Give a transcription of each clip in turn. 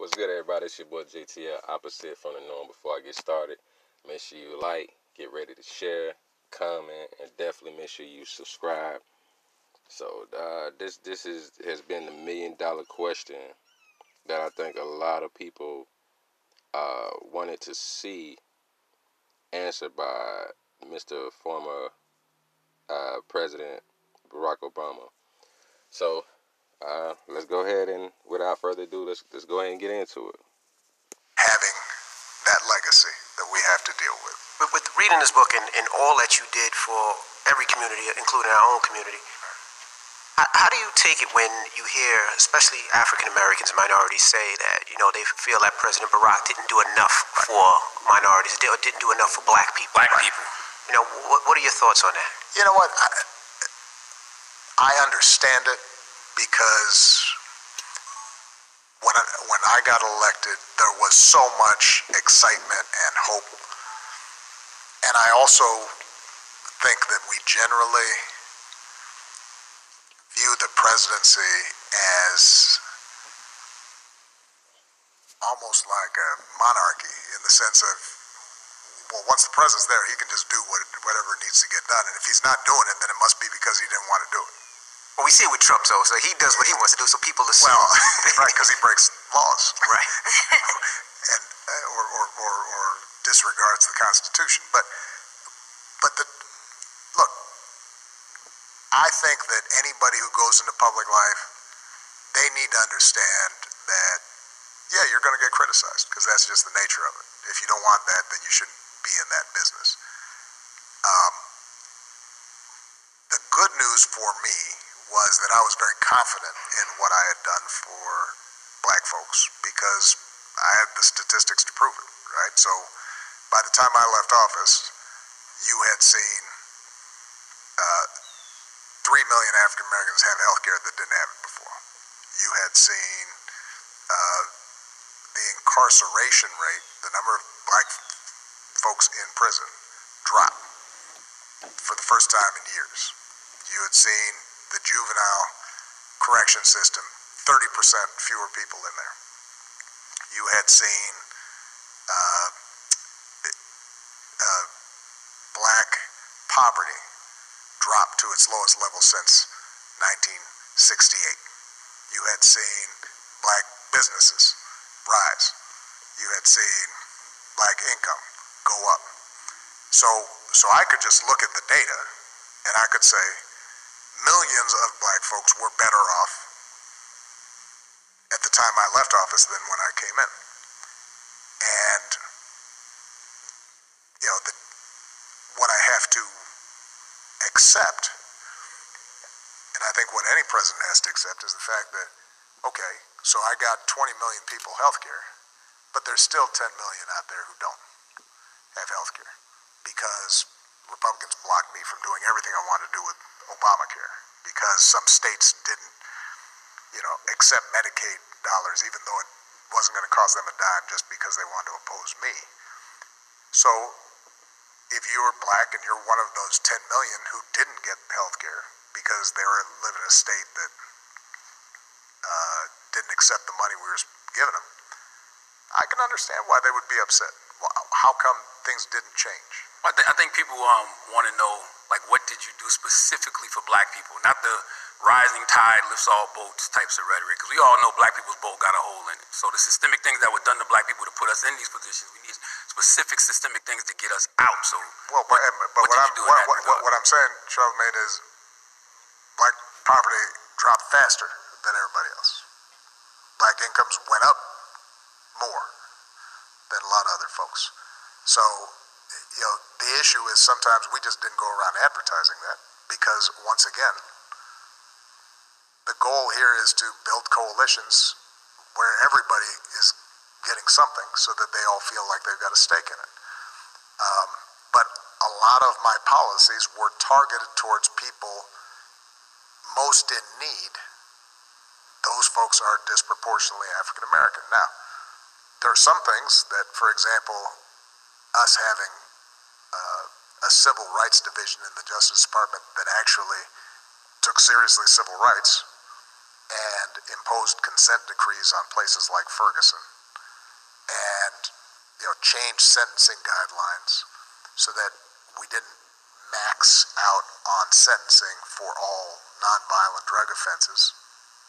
What's good, everybody? It's your boy JTL, opposite from the norm. Before I get started, make sure you like, get ready to share, comment, and definitely make sure you subscribe. So this has been the $1,000,000 question that I think a lot of people wanted to see answered by Mr. former President Barack Obama. So let's go ahead and, without further ado, let's go ahead and get into it. Having that legacy that we have to deal with. With reading this book and all that you did for every community, including our own community, how do you take it when you hear, especially African Americans and minorities, say that they feel that President Barack didn't do enough for minorities, or didn't do enough for black people? Black people. What are your thoughts on that? You know what? I understand it because when I got elected, there was so much excitement and hope. And I also think that we generally view the presidency as almost like a monarchy, in the sense of, well, once the president's there, he can just do whatever needs to get done. And if he's not doing it, then it must be because he didn't want to do it. Well, we see it with Trump, so he does what he wants to do, so people assume. Well, right, because he breaks laws. Right. And or disregards the Constitution. But look, I think that anybody who goes into public life, they need to understand that, yeah, you're going to get criticized, because that's just the nature of it. If you don't want that, then you shouldn't be in that business. The good news for me was that I was very confident in what I had done for black folks, because I had the statistics to prove it, right? So by the time I left office, you had seen 3 million African Americans have health care that didn't have it before. You had seen the incarceration rate, the number of black folks in prison, drop for the first time in years. You had seen the juvenile correction system, 30% fewer people in there. You had seen black poverty drop to its lowest level since 1968. You had seen black businesses rise. You had seen black income go up. So I could just look at the data and I could say millions of black folks were better off at the time I left office than when I came in. And what I have to accept, and I think what any president has to accept, is the fact that, okay, so I got 20 million people health care, but there's still 10 million out there who don't have health care, because Republicans blocked me from doing everything I wanted to do with Obamacare, because some states didn't, accept Medicaid dollars, even though it wasn't going to cost them a dime, just because they wanted to oppose me. So if you're black and you're one of those 10 million who didn't get health care because they live in a state that didn't accept the money we were giving them, I can understand why they would be upset. How come things didn't change? I think people want to know, like, what did you do specifically for black people? Not the rising tide lifts all boats types of rhetoric, because we all know black people's boat got a hole in it. So the systemic things that were done to black people to put us in these positions, we need specific systemic things to get us out. So, well, but what I'm saying, Charlamagne, is black poverty dropped faster than everybody else. Black incomes went up more than a lot of other folks. So, the issue is sometimes we just didn't go around advertising that, because, once again, the goal here is to build coalitions where everybody is getting something so that they all feel like they've got a stake in it. But a lot of my policies were targeted towards people most in need. Those folks are disproportionately African American. Now, there are some things that, for example, us having a civil rights division in the Justice Department that actually took seriously civil rights and imposed consent decrees on places like Ferguson and change sentencing guidelines so that we didn't max out on sentencing for all nonviolent drug offenses,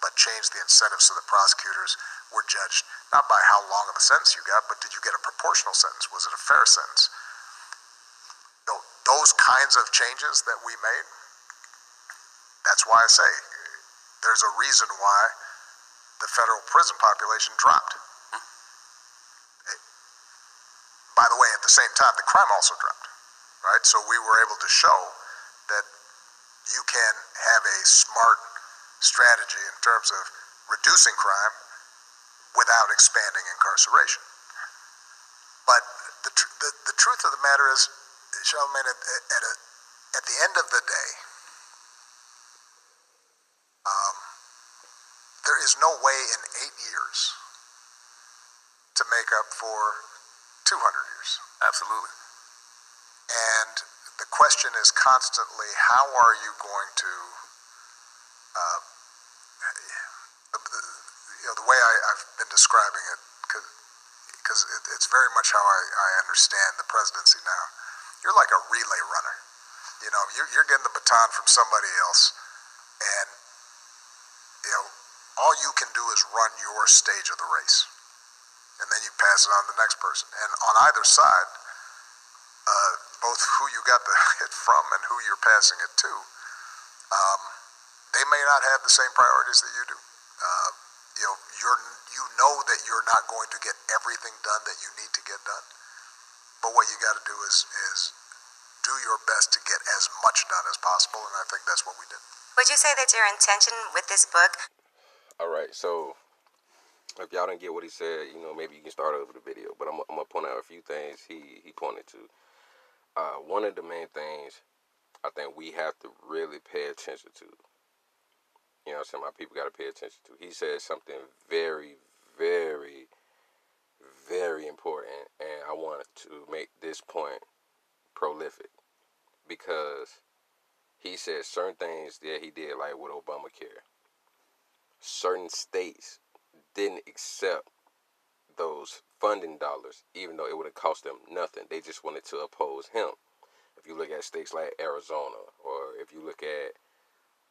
but change the incentives so that prosecutors were judged not by how long of a sentence you got, but did you get a proportional sentence? Was it a fair sentence? Those kinds of changes that we made, that's why I say there's a reason why the federal prison population dropped. By the way, at the same time, the crime also dropped, right? So we were able to show that you can have a smart strategy in terms of reducing crime without expanding incarceration. But the truth of the matter is, Charlamagne, at the end of the day, there is no way in 8 years to make up for 200 years. Absolutely. And the question is constantly, how are you going to, the way I've been describing it, because it's very much how I understand the presidency now. You're like a relay runner. You're getting the baton from somebody else, and, all you can do is run your stage of the race. And then you pass it on to the next person. And on either side, both who you got the hit from and who you're passing it to, they may not have the same priorities that you do. You know that you're not going to get everything done that you need to get done. But what you got to do is do your best to get as much done as possible, and I think that's what we did. Would you say that your intention with this book? All right, so if y'all didn't get what he said, maybe you can start over the video. But I'm gonna point out a few things he pointed to. One of the main things I think we have to really pay attention to. You know what I'm saying? My people got to pay attention to. He said something very, very, very important, and I want to make this point prolific because he said certain things that he did, like with Obamacare. Certain states didn't accept those funding dollars, even though it would have cost them nothing. They just wanted to oppose him. If you look at states like Arizona, or if you look at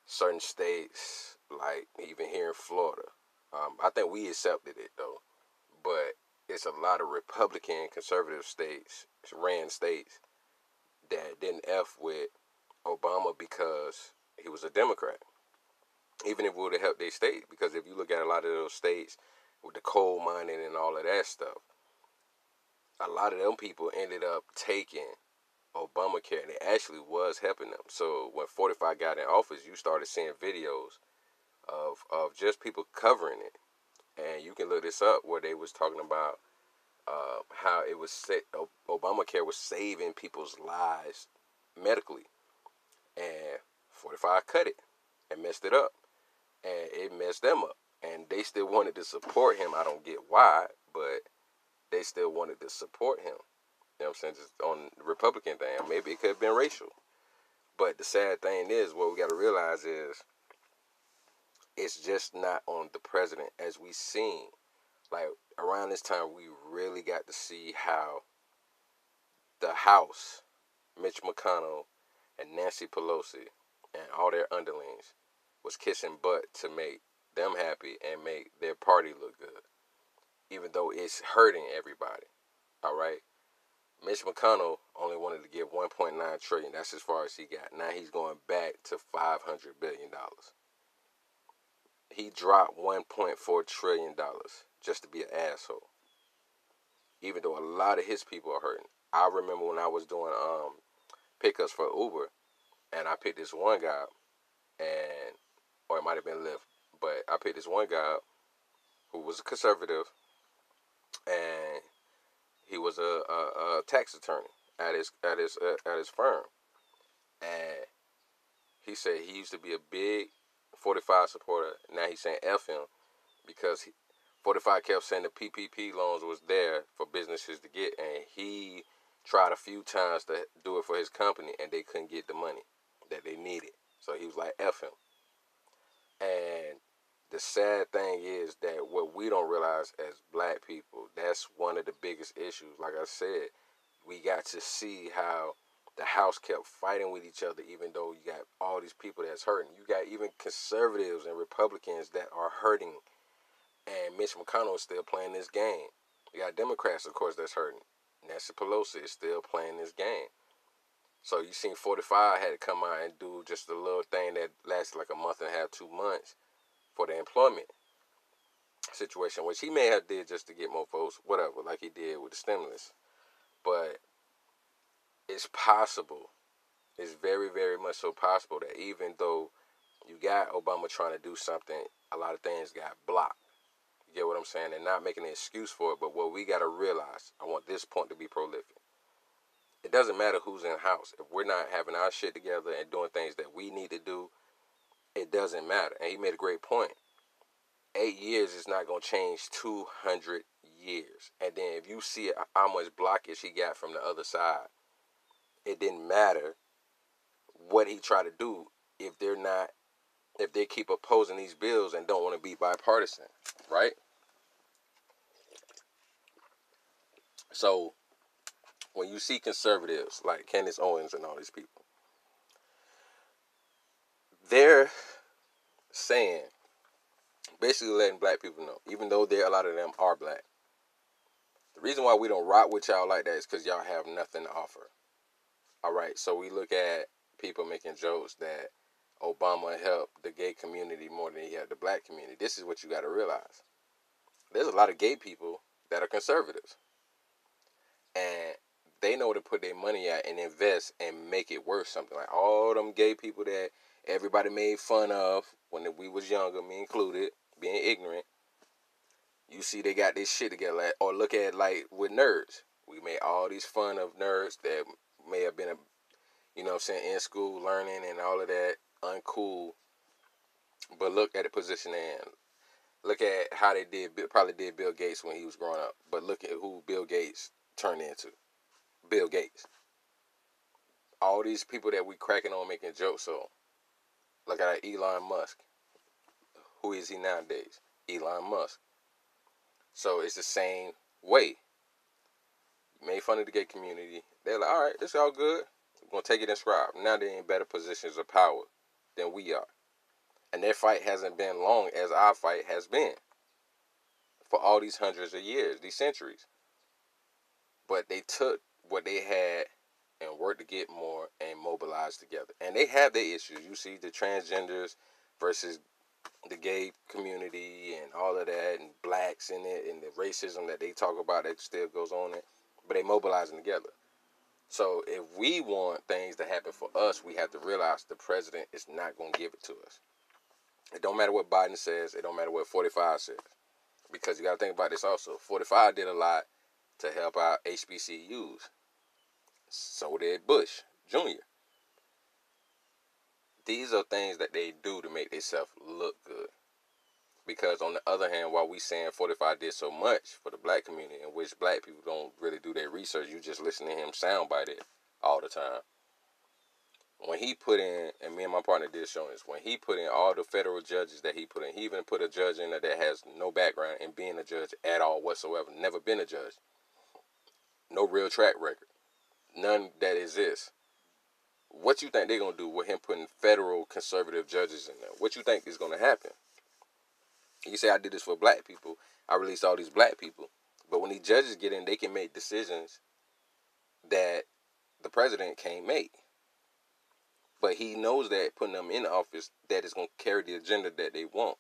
certain states like even here in Florida, I think we accepted it though. But it's a lot of Republican conservative states, ran states, that didn't F with Obama because he was a Democrat. Even if it would have helped their state, because if you look at a lot of those states with the coal mining and all of that stuff, a lot of them people ended up taking Obamacare, and it actually was helping them. So when 45 got in office, you started seeing videos of just people covering it, and you can look this up where they was talking about how it was Obamacare was saving people's lives medically, and 45 cut it and messed it up. And it messed them up. And they still wanted to support him. I don't get why, but they still wanted to support him. You know what I'm saying? Just on the Republican thing. Maybe it could have been racial. But the sad thing is, what we got to realize is, it's just not on the president. As we seen, like around this time, we really got to see how the House, Mitch McConnell and Nancy Pelosi and all their underlings was kissing butt to make them happy and make their party look good, even though it's hurting everybody. All right, Mitch McConnell only wanted to give 1.9 trillion. That's as far as he got. Now he's going back to $500 billion. He dropped $1.4 trillion just to be an asshole, even though a lot of his people are hurting. I remember when I was doing pickups for Uber, and I picked this one guy up, or it might have been Lyft, but I picked this one guy up who was a conservative, and he was a tax attorney at his firm, and he said he used to be a big 45 supporter. Now he's saying F him because 45 kept saying the PPP loans was there for businesses to get, and he tried a few times to do it for his company, and they couldn't get the money that they needed. So he was like, F him. And the sad thing is that what we don't realize as black people, that's one of the biggest issues. Like I said, we got to see how the House kept fighting with each other, even though you got all these people that's hurting. You got even conservatives and Republicans that are hurting, and Mitch McConnell is still playing this game. You got Democrats, of course, that's hurting. Nancy Pelosi is still playing this game. So you seen 45 had to come out and do just a little thing that lasted like a month and a half, 2 months for the employment situation, which he may have did just to get more votes, whatever, like he did with the stimulus. But it's possible. It's very, very much so possible that even though you got Obama trying to do something, a lot of things got blocked. You get what I'm saying? And not making an excuse for it, but what we got to realize, I want this point to be prolific. It doesn't matter who's in the house. If we're not having our shit together and doing things that we need to do, it doesn't matter. And he made a great point. 8 years is not going to change 200 years. And then if you see how much blockage he got from the other side, it didn't matter what he tried to do if they keep opposing these bills and don't want to be bipartisan, right? So when you see conservatives like Candace Owens and all these people, they're saying, basically letting black people know, even though a lot of them are black, the reason why we don't rock with y'all like that is because y'all have nothing to offer. All right, so we look at people making jokes that Obama helped the gay community more than he helped the black community. This is what you got to realize. There's a lot of gay people that are conservatives. And they know to put their money out and invest and make it worth something. Like all them gay people that everybody made fun of when we was younger, me included, being ignorant. You see they got this shit together. Or look at like with nerds. We made all these fun of nerds that may have been, in school learning and all of that, uncool. But look at the position they're in. Look at how they probably did Bill Gates when he was growing up. But look at who Bill Gates turned into. Bill Gates. All these people that we cracking on making jokes on. Look at Elon Musk. Who is he nowadays? Elon Musk. So it's the same way. You made fun of the gay community. They're like, all right, it's all good. We're going to take it and scribe. Now they're in better positions of power than we are. And their fight hasn't been long as our fight has been. For all these hundreds of years, these centuries. But they took what they had and worked to get more and mobilized together. And they have their issues. You see the transgenders versus the gay community and all of that, and blacks in it, and the racism that they talk about that still goes on it. But they mobilizing together. So if we want things to happen for us, we have to realize the president is not going to give it to us. It don't matter what Biden says. It don't matter what 45 says. Because you got to think about this also. 45 did a lot to help out HBCUs. So did Bush Jr. These are things that they do to make themselves look good. Because on the other hand, while we saying 45 did so much for the black community, in which black people don't really do their research, you just listen to him soundbite it all the time. When he put in, and me and my partner did show this, when he put in all the federal judges that he put in, he even put a judge in there that has no background in being a judge at all whatsoever, never been a judge. No real track record. None that exists. What you think they're going to do with him putting federal conservative judges in there? What you think is going to happen? You say I did this for black people. I released all these black people. But when these judges get in, they can make decisions that the president can't make. But he knows that putting them in office, that is going to carry the agenda that they want.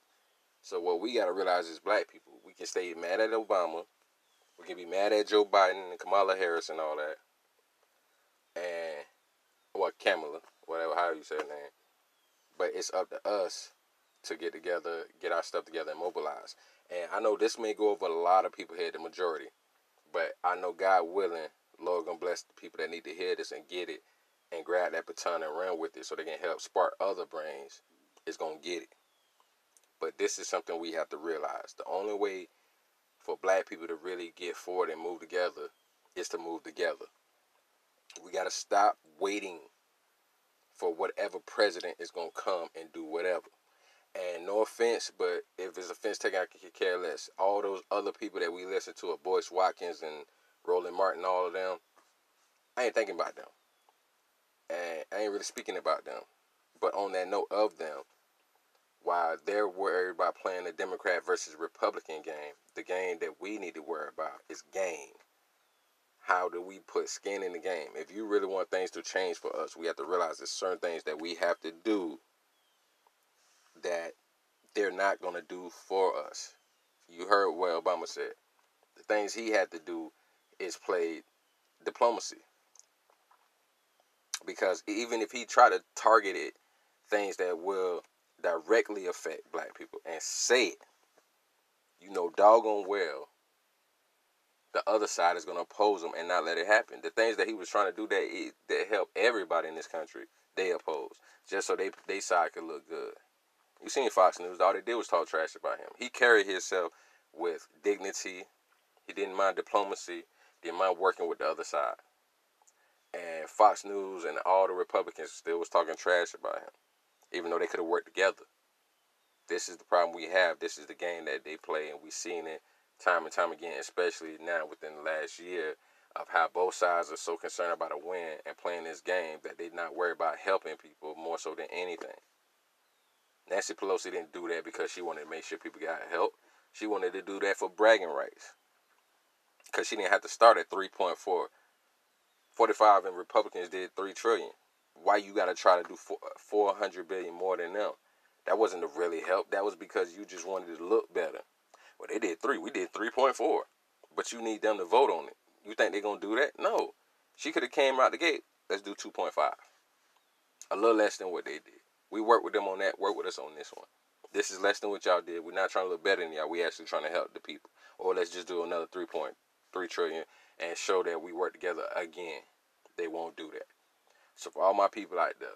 So what we got to realize is black people, we can stay mad at Obama. We can be mad at Joe Biden and Kamala Harris and all that. And, Kamala, whatever, how you say her name. But it's up to us to get together, get our stuff together and mobilize. And I know this may go over a lot of people here, the majority. But I know God willing, Lord gonna bless the people that need to hear this and get it and grab that baton and run with it so they can help spark other brains is gonna get it. But this is something we have to realize. The only way for black people to really get forward and move together is to move together. We got to stop waiting for whatever president is going to come and do whatever. And no offense, but if it's offense taken, I could care less. All those other people that we listen to, Boyce Watkins and Roland Martin, all of them, I ain't thinking about them. And I ain't really speaking about them. But on that note of them, while they're worried about playing the Democrat versus Republican game, the game that we need to worry about is game. How do we put skin in the game? If you really want things to change for us, we have to realize there's certain things that we have to do that they're not going to do for us. You heard what Obama said. The things he had to do is play diplomacy. Because even if he tried to target it, things that will directly affect black people and say it, you know doggone well the other side is going to oppose him and not let it happen. The things that he was trying to do that help everybody in this country, they oppose. Just so they side could look good. You seen Fox News, all they did was talk trash about him. He carried himself with dignity. He didn't mind diplomacy. Didn't mind working with the other side. And Fox News and all the Republicans still was talking trash about him, even though they could have worked together. This is the problem we have. This is the game that they play, and we've seen it time and time again, especially now within the last year, of how both sides are so concerned about a win and playing this game that they're not worried about helping people more so than anything. Nancy Pelosi didn't do that because she wanted to make sure people got help. She wanted to do that for bragging rights. Because she didn't have to start at 3.4. 45 and Republicans did 3 trillion. Why you got to try to do 400 billion more than them? That wasn't to really help. That was because you just wanted to look better. Well, they did 3. We did 3.4. But you need them to vote on it. You think they're going to do that? No. She could have came out the gate. Let's do 2.5. A little less than what they did. We worked with them on that. Work with us on this one. This is less than what y'all did. We're not trying to look better than y'all. We actually trying to help the people. Or let's just do another 3.3 trillion and show that we work together again. They won't do that. So for all my people out there,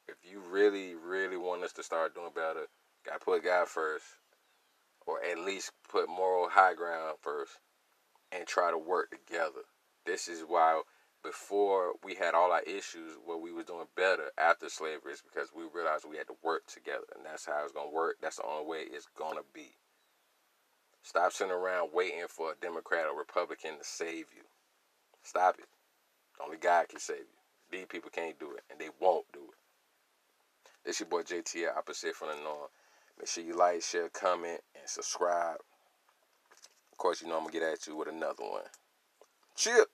if you really, really want us to start doing better, got to put God first. Or at least put moral high ground first. And try to work together. This is why before we had all our issues where we was doing better after slavery is because we realized we had to work together. And that's how it's going to work. That's the only way it's going to be. Stop sitting around waiting for a Democrat or Republican to save you. Stop it. Only God can save you. These people can't do it. And they won't do it. This your boy JT, opposite from the norm. Make sure you like, share, comment, and subscribe. Of course, you know I'm going to get at you with another one. Chip.